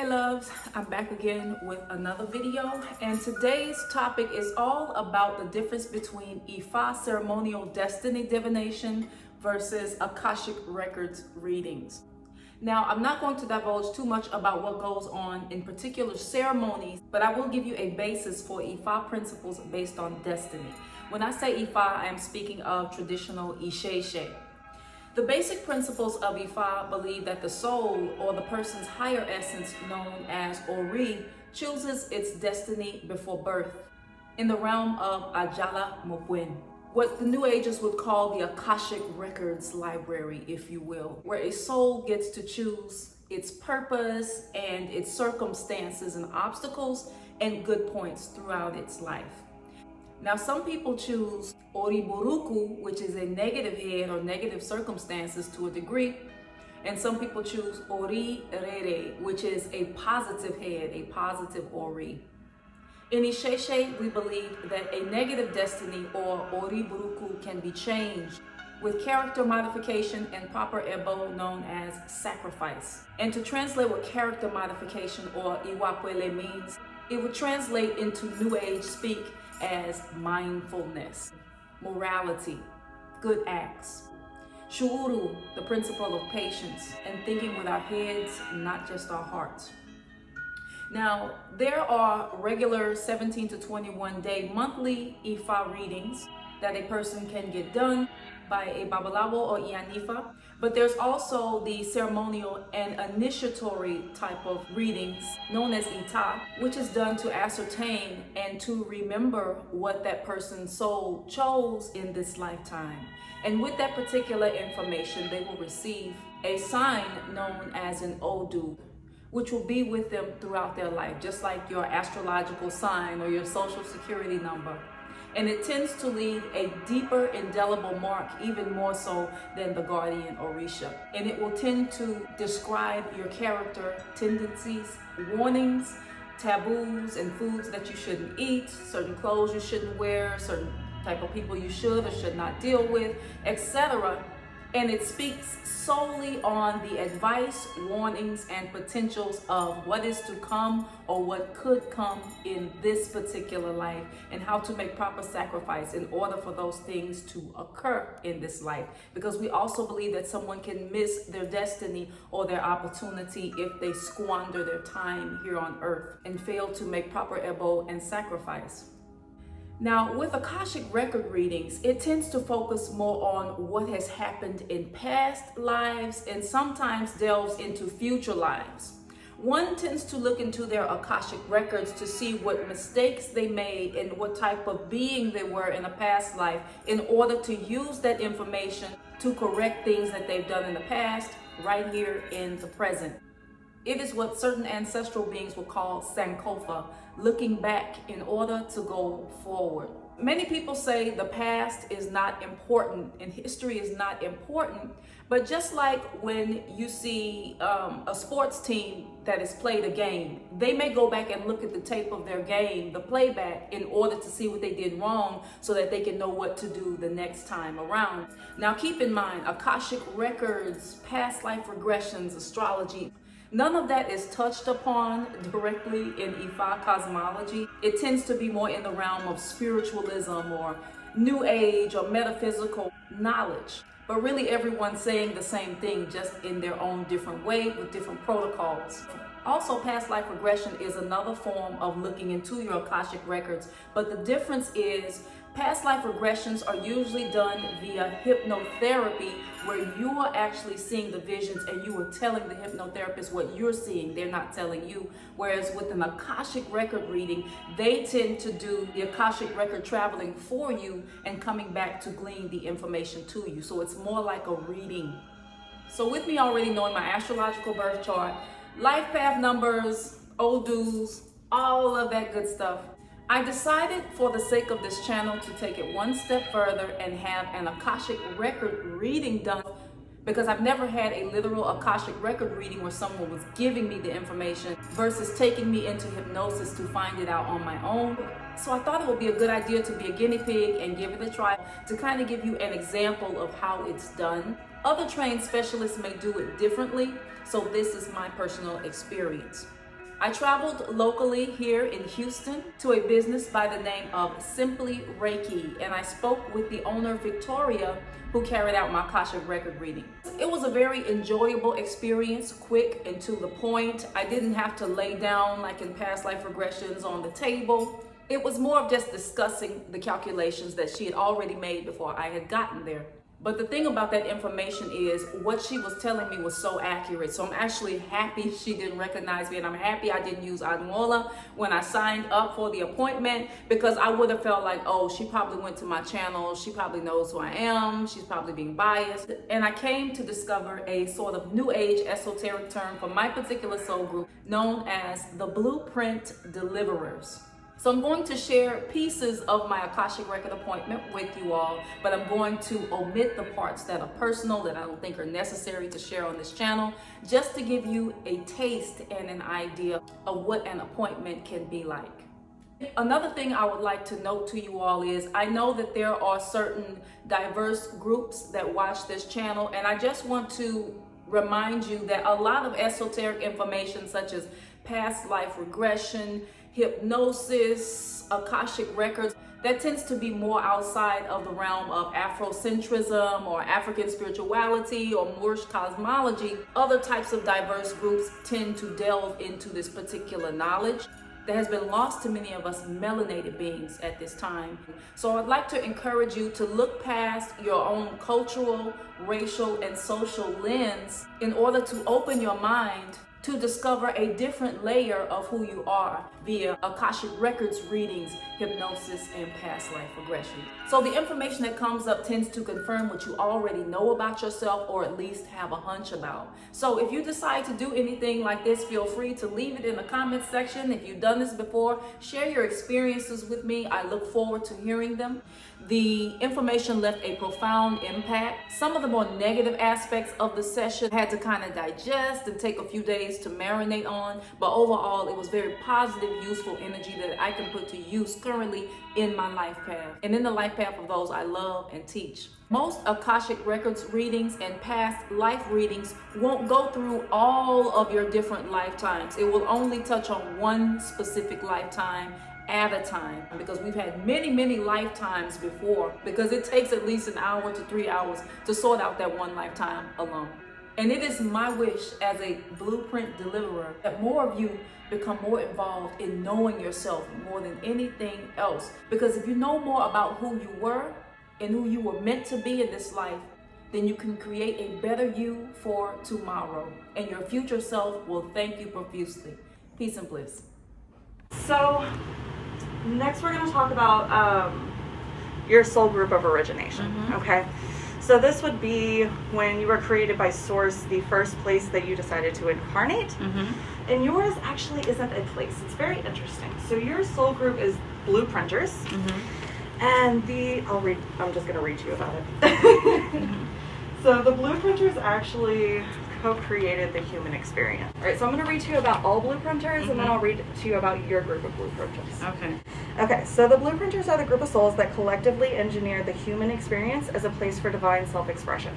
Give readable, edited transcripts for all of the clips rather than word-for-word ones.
Hey loves, I'm back again with another video, and today's topic is all about the difference between Ifa ceremonial destiny divination versus Akashic records readings. Now, I'm not going to divulge too much about what goes on in particular ceremonies, but I will give you a basis for Ifa principles based on destiny. When I say Ifa, I am speaking of traditional Isese. The basic principles of Ifa believe that the soul, or the person's higher essence known as Ori, chooses its destiny before birth in the realm of Ajala Mopwen, what the New Agers would call the Akashic Records Library, if you will, where a soul gets to choose its purpose and its circumstances and obstacles and good points throughout its life. Now, some people choose Oriburuku, which is a negative head or negative circumstances to a degree, and some people choose Ori Rere, which is a positive head, a positive Ori. In Isese, we believe that a negative destiny or Oriburuku can be changed with character modification and proper ebo known as sacrifice. And to translate what character modification or Iwakwele means, it would translate into New Age speak as mindfulness, morality, good acts, shuuru, the principle of patience, and thinking with our heads, not just our hearts. Now, there are regular 17 to 21 day monthly Ifa readings that a person can get done by a Babalawo or Iyanifa, but there's also the ceremonial and initiatory type of readings known as Ita, which is done to ascertain and to remember what that person's soul chose in this lifetime. And with that particular information, they will receive a sign known as an Odu, which will be with them throughout their life, just like your astrological sign or your social security number. And it tends to leave a deeper indelible mark, even more so than the guardian Orisha. And it will tend to describe your character, tendencies, warnings, taboos, and foods that you shouldn't eat, certain clothes you shouldn't wear, certain type of people you should or should not deal with, etc. And it speaks solely on the advice, warnings, and potentials of what is to come or what could come in this particular life, and how to make proper sacrifice in order for those things to occur in this life. Because we also believe that someone can miss their destiny or their opportunity if they squander their time here on earth and fail to make proper ebo and sacrifice. Now, with Akashic record readings, it tends to focus more on what has happened in past lives and sometimes delves into future lives. One tends to look into their Akashic records to see what mistakes they made and what type of being they were in a past life in order to use that information to correct things that they've done in the past right here in the present. It is what certain ancestral beings will call Sankofa, looking back in order to go forward. Many people say the past is not important and history is not important, but just like when you see a sports team that has played a game, they may go back and look at the tape of their game, the playback, in order to see what they did wrong so that they can know what to do the next time around. Now keep in mind, Akashic records, past life regressions, astrology, none of that is touched upon directly in Ifa cosmology. It tends to be more in the realm of spiritualism or new age or metaphysical knowledge. But really everyone's saying the same thing, just in their own different way with different protocols. Also, past life regression is another form of looking into your Akashic records, but the difference is past life regressions are usually done via hypnotherapy, where you are actually seeing the visions and you are telling the hypnotherapist what you're seeing. They're not telling you. Whereas with an Akashic record reading, they tend to do the Akashic record traveling for you and coming back to glean the information to you. So it's more like a reading. So with me already knowing my astrological birth chart, life path numbers, Odus, all of that good stuff, I decided for the sake of this channel to take it one step further and have an Akashic record reading done, because I've never had a literal Akashic record reading where someone was giving me the information versus taking me into hypnosis to find it out on my own. So I thought it would be a good idea to be a guinea pig and give it a try to kind of give you an example of how it's done. Other trained specialists may do it differently, so this is my personal experience. I traveled locally here in Houston to a business by the name of Simply Reiki, and I spoke with the owner, Victoria, who carried out my Akashic record reading. It was a very enjoyable experience, quick and to the point. I didn't have to lay down like in past life regressions on the table. It was more of just discussing the calculations that she had already made before I had gotten there. But the thing about that information is what she was telling me was so accurate. So I'm actually happy she didn't recognize me, and I'm happy I didn't use Adunolatheoracle when I signed up for the appointment, because I would have felt like, oh, she probably went to my channel. She probably knows who I am. She's probably being biased. And I came to discover a sort of new age esoteric term for my particular soul group known as the Blueprint Deliverers. So I'm going to share pieces of my Akashic record appointment with you all, but I'm going to omit the parts that are personal, that I don't think are necessary to share on this channel, just to give you a taste and an idea of what an appointment can be like. Another thing I would like to note to you all is I know that there are certain diverse groups that watch this channel, and I just want to remind you that a lot of esoteric information such as past life regression, hypnosis, Akashic records, that tends to be more outside of the realm of Afrocentrism or African spirituality or Moorish cosmology. Other types of diverse groups tend to delve into this particular knowledge that has been lost to many of us melanated beings at this time. So I'd like to encourage you to look past your own cultural, racial, and social lens in order to open your mind to discover a different layer of who you are via Akashic records readings, hypnosis, and past life regression. So the information that comes up tends to confirm what you already know about yourself, or at least have a hunch about. So if you decide to do anything like this, feel free to leave it in the comments section. If you've done this before, share your experiences with me. I look forward to hearing them. The information left a profound impact. Some of the more negative aspects of the session I had to kind of digest and take a few days to marinate on, but overall it was very positive, useful energy that I can put to use currently in my life path and in the life path of those I love and teach. Most Akashic records readings and past life readings won't go through all of your different lifetimes. It will only touch on one specific lifetime at a time, because we've had many lifetimes before, because it takes at least an hour to 3 hours to sort out that one lifetime alone. And it is my wish as a blueprint deliverer that more of you become more involved in knowing yourself more than anything else, because if you know more about who you were and who you were meant to be in this life, then you can create a better you for tomorrow, and your future self will thank you profusely. Peace and bliss. So next we're going to talk about your soul group of origination. Okay, so this would be when you were created by Source, the first place that you decided to incarnate. And yours actually isn't a place. It's very interesting. So your soul group is Blueprinters. And I'm just going to read to you about it. So the Blueprinters actually co-created the human experience. All right, so I'm going to read to you about all Blueprinters, and then I'll read to you about your group of Blueprinters. Okay, so the Blueprinters are the group of souls that collectively engineer the human experience as a place for divine self-expression.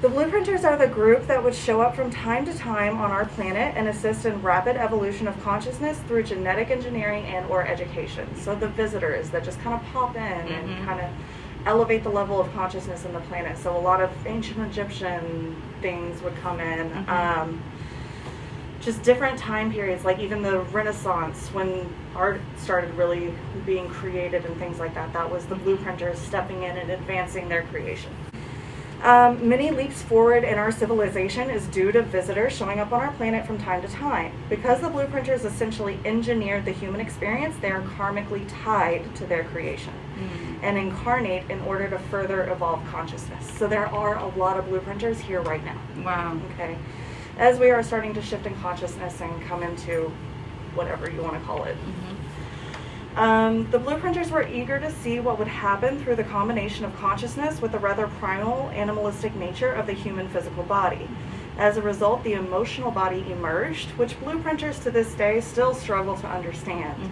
The Blueprinters are the group that would show up from time to time on our planet and assist in rapid evolution of consciousness through genetic engineering and or education. So the visitors that just kind of pop in and kind of elevate the level of consciousness in the planet. So a lot of ancient Egyptian things would come in. Just different time periods, like even the Renaissance, when art started really being created and things like that. That was the Blueprinters stepping in and advancing their creation. Many leaps forward in our civilization is due to visitors showing up on our planet from time to time. Because the Blueprinters essentially engineered the human experience, they are karmically tied to their creation and incarnate in order to further evolve consciousness. So there are a lot of Blueprinters here right now. Wow. Okay. As we are starting to shift in consciousness and come into whatever you want to call it. The Blueprinters were eager to see what would happen through the combination of consciousness with the rather primal, animalistic nature of the human physical body. As a result, the emotional body emerged, which Blueprinters to this day still struggle to understand.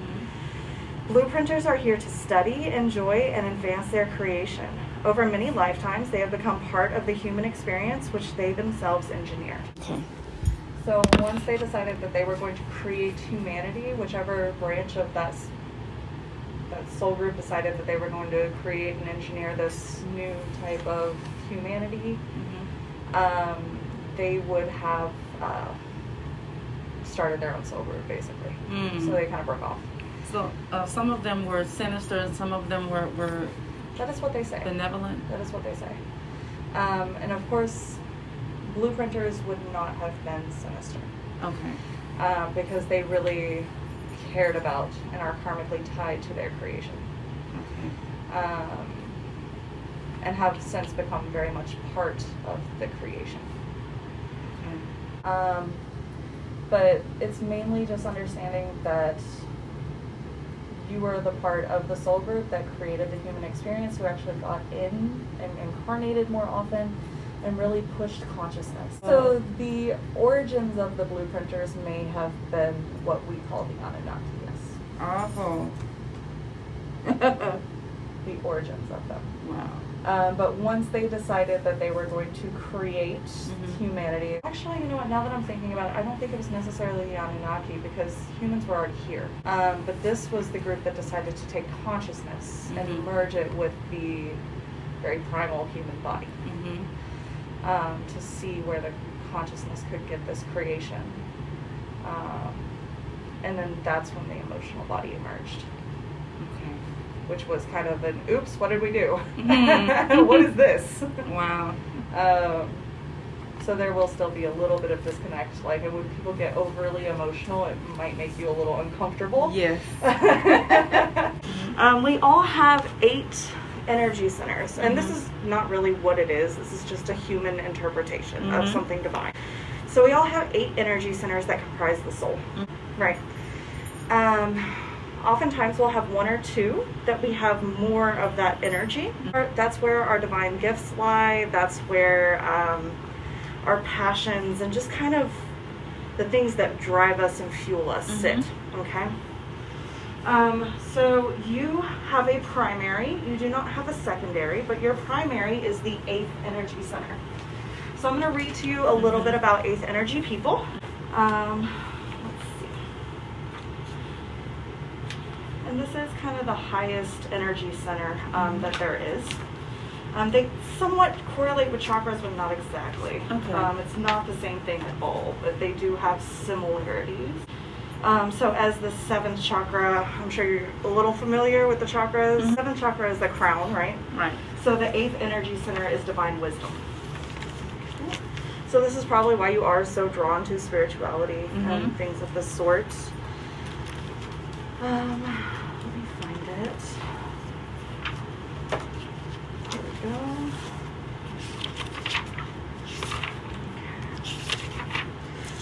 Blueprinters are here to study, enjoy, and advance their creation. Over many lifetimes, they have become part of the human experience, which they themselves engineered. So once they decided that they were going to create humanity, whichever branch of that soul group decided that they were going to create and engineer this new type of humanity, they would have started their own soul group, basically. So they kind of broke off. So some of them were sinister and some of them were That is what they say. benevolent. That is what they say. And of course, blueprinters would not have been sinister. Okay. Because they really cared about and are karmically tied to their creation. Okay. And have since become very much part of the creation. Okay. But it's mainly just understanding that you were the part of the soul group that created the human experience, who actually got in and incarnated more often and really pushed consciousness. So the origins of the blueprinters may have been what we call the Anunnaki, yes. Awful. The origins of them. Wow. But once they decided that they were going to create humanity, actually, you know what, now that I'm thinking about it, I don't think it was necessarily the Anunnaki, because humans were already here. But this was the group that decided to take consciousness and merge it with the very primal human body, to see where the consciousness could get this creation. And then that's when the emotional body emerged. Which was kind of an, oops, what did we do? What is this? Wow. So there will still be a little bit of disconnect. Like, when people get overly emotional, it might make you a little uncomfortable. Yes. We all have 8 energy centers. And this is not really what it is. This is just a human interpretation of something divine. So we all have 8 energy centers that comprise the soul. Right. Oftentimes we'll have 1 or 2 that we have more of that energy. That's where our divine gifts lie. That's where our passions and just kind of the things that drive us and fuel us sit. Okay. So you have a primary. You do not have a secondary, but your primary is the 8th energy center. So I'm going to read to you a little bit about 8th energy people. And this is kind of the highest energy center that there is. They somewhat correlate with chakras, but not exactly. Okay. It's not the same thing at all, but they do have similarities. So as the 7th chakra, I'm sure you're a little familiar with the chakras. 7th chakra is the crown, right? Right. So the 8th energy center is divine wisdom. So this is probably why you are so drawn to spirituality and things of the sort. Let me find it. There we go.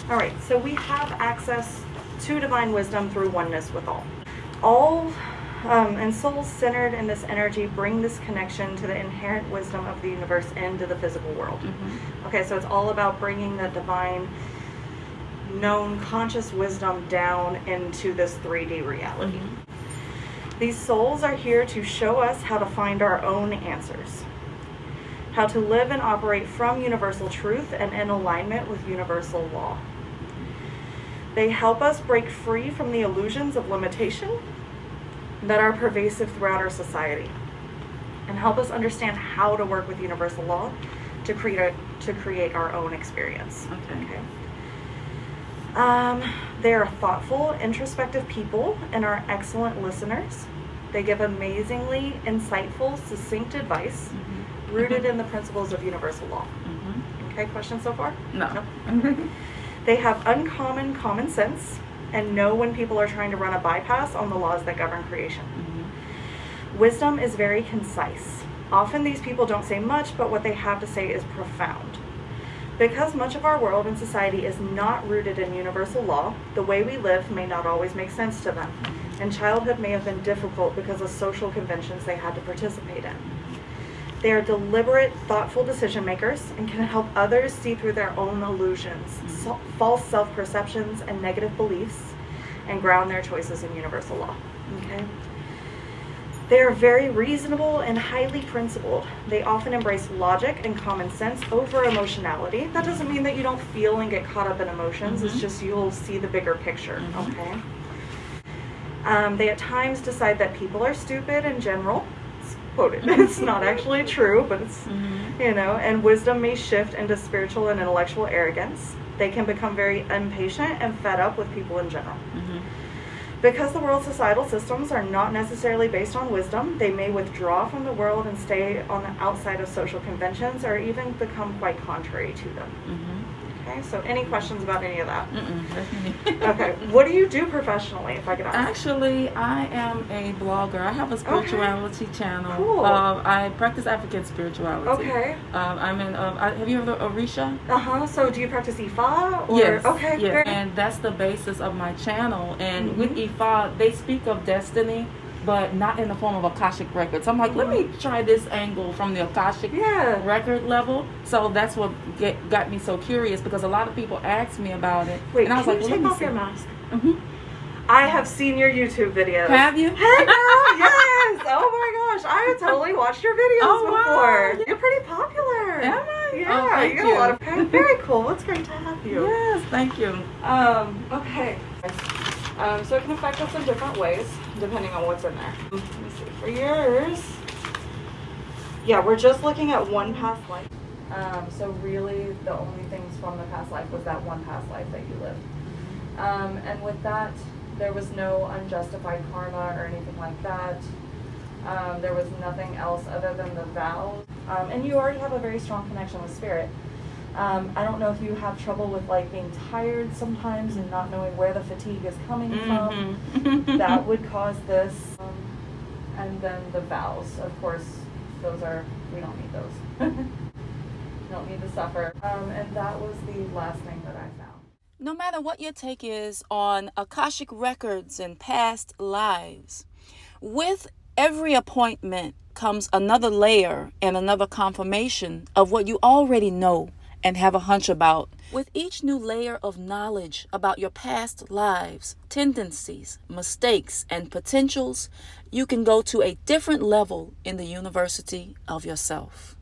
All right, so we have access to divine wisdom through oneness with all. And souls centered in this energy bring this connection to the inherent wisdom of the universe into the physical world. Okay, so it's all about bringing the divine known conscious wisdom down into this 3D reality. These souls are here to show us how to find our own answers, how to live and operate from universal truth and in alignment with universal law. They help us break free from the illusions of limitation that are pervasive throughout our society, and help us understand how to work with universal law to create our own experience. Okay. They are thoughtful, introspective people and are excellent listeners. They give amazingly insightful, succinct advice rooted in the principles of universal law. Okay, questions so far? No. They have uncommon common sense and know when people are trying to run a bypass on the laws that govern creation. Wisdom is very concise. Often these people don't say much, but what they have to say is profound. Because much of our world and society is not rooted in universal law, the way we live may not always make sense to them, and childhood may have been difficult because of social conventions they had to participate in. They are deliberate, thoughtful decision makers and can help others see through their own illusions, false self-perceptions, and negative beliefs, and ground their choices in universal law. Okay. They are very reasonable and highly principled. They often embrace logic and common sense over emotionality. That doesn't mean that you don't feel and get caught up in emotions. It's just you'll see the bigger picture, okay? They at times decide that people are stupid in general. It's quoted. It's not actually true, but it's, you know, and wisdom may shift into spiritual and intellectual arrogance. They can become very impatient and fed up with people in general. Because the world's societal systems are not necessarily based on wisdom, they may withdraw from the world and stay on the outside of social conventions or even become quite contrary to them. Okay, so any questions about any of that? Okay, what do you do professionally, if I could ask? Actually, I am a blogger. I have a spirituality channel. Cool. I practice African spirituality. Okay. I'm in, have you heard of Orisha? So do you practice Ifa? Or? Yes. Okay, yes. great. And that's the basis of my channel. And with Ifa, they speak of destiny, but not in the form of Akashic records. I'm like, let me try this angle from the Akashic record level. So that's what got me so curious, because a lot of people asked me about it. Wait, and I was can like, you take off your mask? I have seen your YouTube videos. Have you? Hey girl, yes! Oh my gosh, I have totally watched your videos before. Wow. You're pretty popular. Am I? Yeah, Oh, you got a lot of very cool. It's great to have you. Yes, thank you. Okay. So it can affect us in different ways, depending on what's in there. Let me see. For yours, yeah, we're just looking at one past life. So really, the only things from the past life was that one past life that you lived. And with that, there was no unjustified karma or anything like that. There was nothing else other than the vows. And you already have a very strong connection with spirit. I don't know if you have trouble with like being tired sometimes and not knowing where the fatigue is coming from. That would cause this. And then the vows, of course, those are, we don't need those. Don't need to suffer. And that was the last thing that I found. No matter what your take is on Akashic records and past lives, with every appointment comes another layer and another confirmation of what you already know and have a hunch about. With each new layer of knowledge about your past lives, tendencies, mistakes, and potentials, you can go to a different level in the university of yourself.